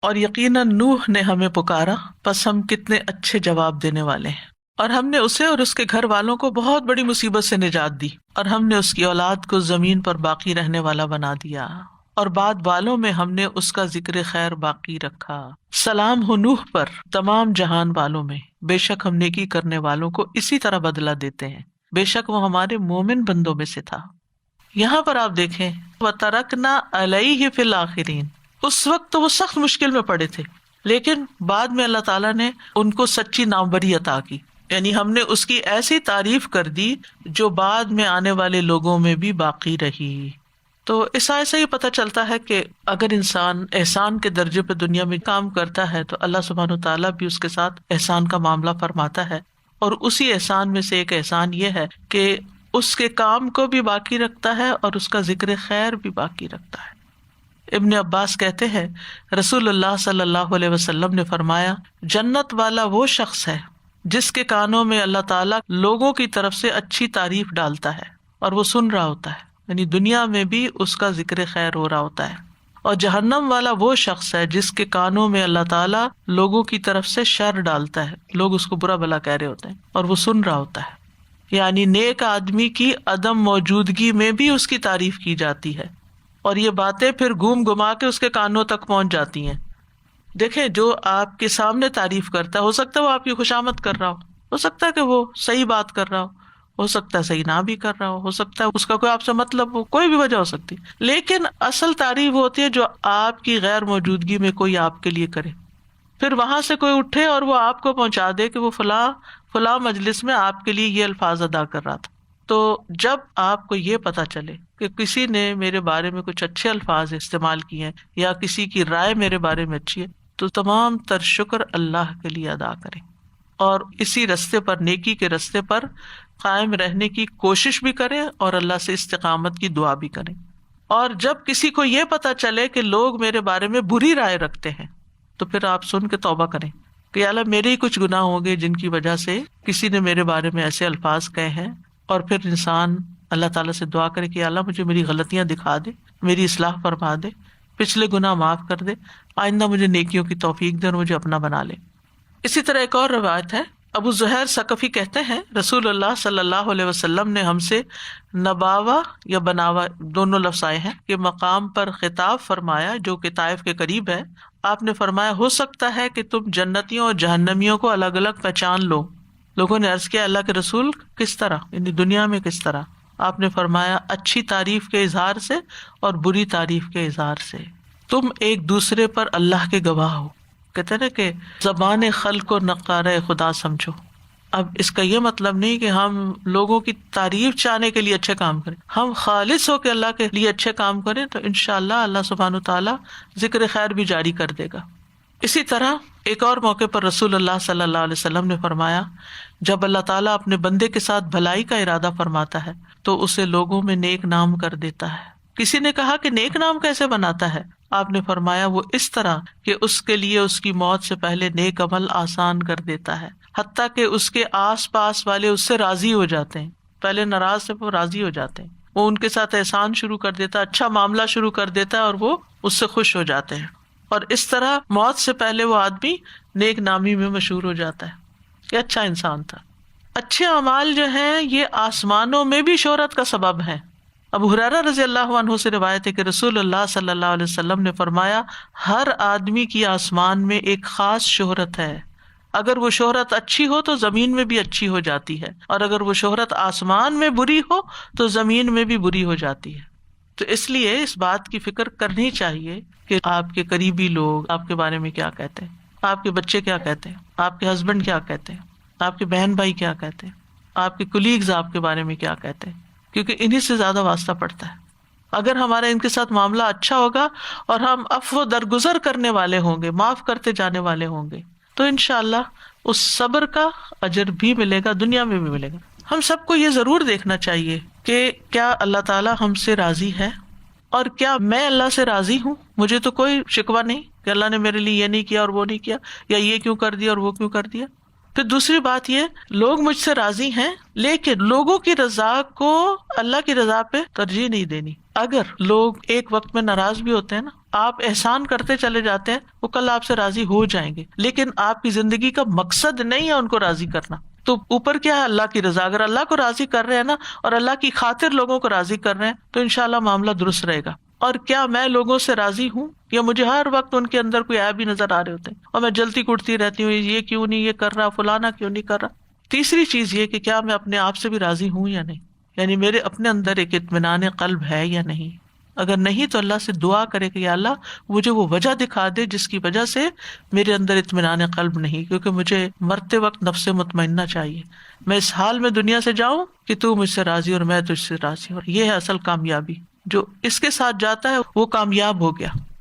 اور یقیناً نوح نے ہمیں پکارا، پس ہم کتنے اچھے جواب دینے والے ہیں، اور ہم نے اسے اور اس کے گھر والوں کو بہت بڑی مصیبت سے نجات دی، اور ہم نے اس کی اولاد کو زمین پر باقی رہنے والا بنا دیا، اور بعد والوں میں ہم نے اس کا ذکر خیر باقی رکھا۔ سلام ہو نوح پر تمام جہان والوں میں، بے شک ہم نیکی کرنے والوں کو اسی طرح بدلہ دیتے ہیں، بے شک وہ ہمارے مومن بندوں میں سے تھا۔ یہاں پر آپ دیکھیں وَتَرَكْنَا عَلَيْهِ فِي الْآخِرِينَ، اس وقت تو وہ سخت مشکل میں پڑے تھے، لیکن بعد میں اللہ تعالیٰ نے ان کو سچی ناموری عطا کی، یعنی ہم نے اس کی ایسی تعریف کر دی جو بعد میں آنے والے لوگوں میں بھی باقی رہی۔ تو اس آیت سے یہ پتہ چلتا ہے کہ اگر انسان احسان کے درجے پہ دنیا میں کام کرتا ہے تو اللہ سبحانہ وتعالیٰ بھی اس کے ساتھ احسان کا معاملہ فرماتا ہے، اور اسی احسان میں سے ایک احسان یہ ہے کہ اس کے کام کو بھی باقی رکھتا ہے اور اس کا ذکر خیر بھی باقی رکھتا ہے۔ ابن عباس کہتے ہیں رسول اللہ صلی اللہ علیہ وسلم نے فرمایا، جنت والا وہ شخص ہے جس کے کانوں میں اللہ تعالیٰ لوگوں کی طرف سے اچھی تعریف ڈالتا ہے اور وہ سن رہا ہوتا ہے، یعنی دنیا میں بھی اس کا ذکر خیر ہو رہا ہوتا ہے، اور جہنم والا وہ شخص ہے جس کے کانوں میں اللہ تعالیٰ لوگوں کی طرف سے شر ڈالتا ہے، لوگ اس کو برا بھلا کہہ رہے ہوتے ہیں اور وہ سن رہا ہوتا ہے، یعنی نیک آدمی کی عدم موجودگی میں بھی اس کی تعریف کی جاتی ہے، اور یہ باتیں پھر گھوم گھما کے اس کے کانوں تک پہنچ جاتی ہیں۔ دیکھیں جو آپ کے سامنے تعریف کرتا ہے، ہو سکتا ہے وہ آپ کی خوشامد کر رہا ہو سکتا ہے کہ وہ صحیح بات کر رہا ہو سکتا ہے صحیح نہ بھی کر رہا ہو سکتا ہے اس کا کوئی آپ سے مطلب ہو، کوئی بھی وجہ ہو سکتی، لیکن اصل تعریف ہوتی ہے جو آپ کی غیر موجودگی میں کوئی آپ کے لیے کرے، پھر وہاں سے کوئی اٹھے اور وہ آپ کو پہنچا دے کہ وہ فلاں مجلس میں آپ کے لیے یہ الفاظ ادا کر رہا تھا۔ تو جب آپ کو یہ پتا چلے کہ کسی نے میرے بارے میں کچھ اچھے الفاظ استعمال کیے ہیں یا کسی کی رائے میرے بارے میں اچھی ہے، تو تمام تر شکر اللہ کے لیے ادا کریں، اور اسی رستے پر، نیکی کے رستے پر قائم رہنے کی کوشش بھی کریں اور اللہ سے استقامت کی دعا بھی کریں۔ اور جب کسی کو یہ پتا چلے کہ لوگ میرے بارے میں بری رائے رکھتے ہیں تو پھر آپ سن کے توبہ کریں کہ اللہ میرے ہی کچھ گناہ ہوں گے جن کی وجہ سے کسی نے میرے بارے میں ایسے الفاظ کہے ہیں، اور پھر انسان اللہ تعالیٰ سے دعا کرے کہ اللہ مجھے میری غلطیاں دکھا دے، میری اصلاح فرما دے، پچھلے گناہ معاف کر دے، آئندہ مجھے نیکیوں کی توفیق دے اور مجھے اپنا بنا لے۔ اسی طرح ایک اور روایت ہے، ابو زہیر ثقفی کہتے ہیں رسول اللہ صلی اللہ علیہ وسلم نے ہم سے نباوہ یا بناوا دونوں لفظ آئے ہیں کہ مقام پر خطاب فرمایا جو کہ طائف کے قریب ہے۔ آپ نے فرمایا ہو سکتا ہے کہ تم جنتیوں اور جہنمیوں کو الگ الگ پہچان لو۔ لوگوں نے عرض کیا اللہ کے رسول کس طرح، یعنی دنیا میں کس طرح؟ آپ نے فرمایا اچھی تعریف کے اظہار سے اور بری تعریف کے اظہار سے، تم ایک دوسرے پر اللہ کے گواہ ہو۔ کہتے ہیں کہ زبان خلق کو نقارہ خدا سمجھو۔ اب اس کا یہ مطلب نہیں کہ ہم لوگوں کی تعریف چاہنے کے لیے اچھے کام کریں، ہم خالص ہو کے اللہ کے لیے اچھے کام کریں تو انشاءاللہ اللہ سبحانہ وتعالیٰ ذکر خیر بھی جاری کر دے گا۔ اسی طرح ایک اور موقع پر رسول اللہ صلی اللہ علیہ وسلم نے فرمایا جب اللہ تعالیٰ اپنے بندے کے ساتھ بھلائی کا ارادہ فرماتا ہے تو اسے لوگوں میں نیک نام کر دیتا ہے۔ کسی نے کہا کہ نیک نام کیسے بناتا ہے؟ آپ نے فرمایا وہ اس طرح کہ اس کے لیے اس کی موت سے پہلے نیک عمل آسان کر دیتا ہے، حتیٰ کہ اس کے آس پاس والے اس سے راضی ہو جاتے ہیں، پہلے ناراض سے وہ راضی ہو جاتے ہیں، وہ ان کے ساتھ احسان شروع کر دیتا ہے، اچھا معاملہ شروع کر دیتا ہے اور وہ اس سے خوش ہو جاتے ہیں، اور اس طرح موت سے پہلے وہ آدمی نیک نامی میں مشہور ہو جاتا ہے، یہ اچھا انسان تھا۔ اچھے اعمال جو ہیں یہ آسمانوں میں بھی شہرت کا سبب ہیں۔ ابو ہریرہ رضی اللہ عنہ سے روایت ہے کہ رسول اللہ صلی اللہ علیہ وسلم نے فرمایا ہر آدمی کی آسمان میں ایک خاص شہرت ہے، اگر وہ شہرت اچھی ہو تو زمین میں بھی اچھی ہو جاتی ہے، اور اگر وہ شہرت آسمان میں بری ہو تو زمین میں بھی بری ہو جاتی ہے۔ تو اس لیے اس بات کی فکر کرنی چاہیے کہ آپ کے قریبی لوگ آپ کے بارے میں کیا کہتے ہیں، آپ کے بچے کیا کہتے ہیں، آپ کے ہسبینڈ کیا کہتے ہیں، آپ کے بہن بھائی کیا کہتے ہیں، آپ کے کولیگز آپ کے بارے میں کیا کہتے ہیں، کیونکہ انہیں سے زیادہ واسطہ پڑتا ہے۔ اگر ہمارا ان کے ساتھ معاملہ اچھا ہوگا اور ہم عفو درگزر کرنے والے ہوں گے، معاف کرتے جانے والے ہوں گے، تو انشاءاللہ اس صبر کا اجر بھی ملے گا، دنیا میں بھی ملے گا۔ ہم سب کو یہ ضرور دیکھنا چاہیے کہ کیا اللہ تعالیٰ ہم سے راضی ہے، اور کیا میں اللہ سے راضی ہوں؟ مجھے تو کوئی شکوہ نہیں کہ اللہ نے میرے لیے یہ نہیں کیا اور وہ نہیں کیا، یا یہ کیوں کر دیا اور وہ کیوں کر دیا۔ پھر دوسری بات یہ، لوگ مجھ سے راضی ہیں لیکن لوگوں کی رضا کو اللہ کی رضا پہ ترجیح نہیں دینی. اگر لوگ ایک وقت میں ناراض بھی ہوتے ہیں نا، آپ احسان کرتے چلے جاتے ہیں، وہ کل آپ سے راضی ہو جائیں گے، لیکن آپ کی زندگی کا مقصد نہیں ہے ان کو راضی کرنا. تو اوپر کیا ہے؟ اللہ کی رضا. اگر اللہ کو راضی کر رہے ہیں نا اور اللہ کی خاطر لوگوں کو راضی کر رہے ہیں تو انشاءاللہ معاملہ درست رہے گا. اور کیا میں لوگوں سے راضی ہوں یا مجھے ہر وقت ان کے اندر کوئی عیب ہی نظر آ رہے ہوتے ہیں اور میں جلتی کٹتی رہتی ہوں، یہ کیوں نہیں یہ کر رہا، فلانا کیوں نہیں کر رہا. تیسری چیز یہ کہ کیا میں اپنے آپ سے بھی راضی ہوں یا نہیں، یعنی میرے اپنے اندر ایک اطمینان قلب ہے یا نہیں. اگر نہیں تو اللہ سے دعا کرے کہ یا اللہ مجھے وہ وجہ دکھا دے جس کی وجہ سے میرے اندر اطمینان قلب نہیں، کیونکہ مجھے مرتے وقت نفس مطمئنہ چاہیے. میں اس حال میں دنیا سے جاؤں کہ تو مجھ سے راضی اور میں تجھ سے راضی ہوں. یہ ہے اصل کامیابی. جو اس کے ساتھ جاتا ہے وہ کامیاب ہو گیا.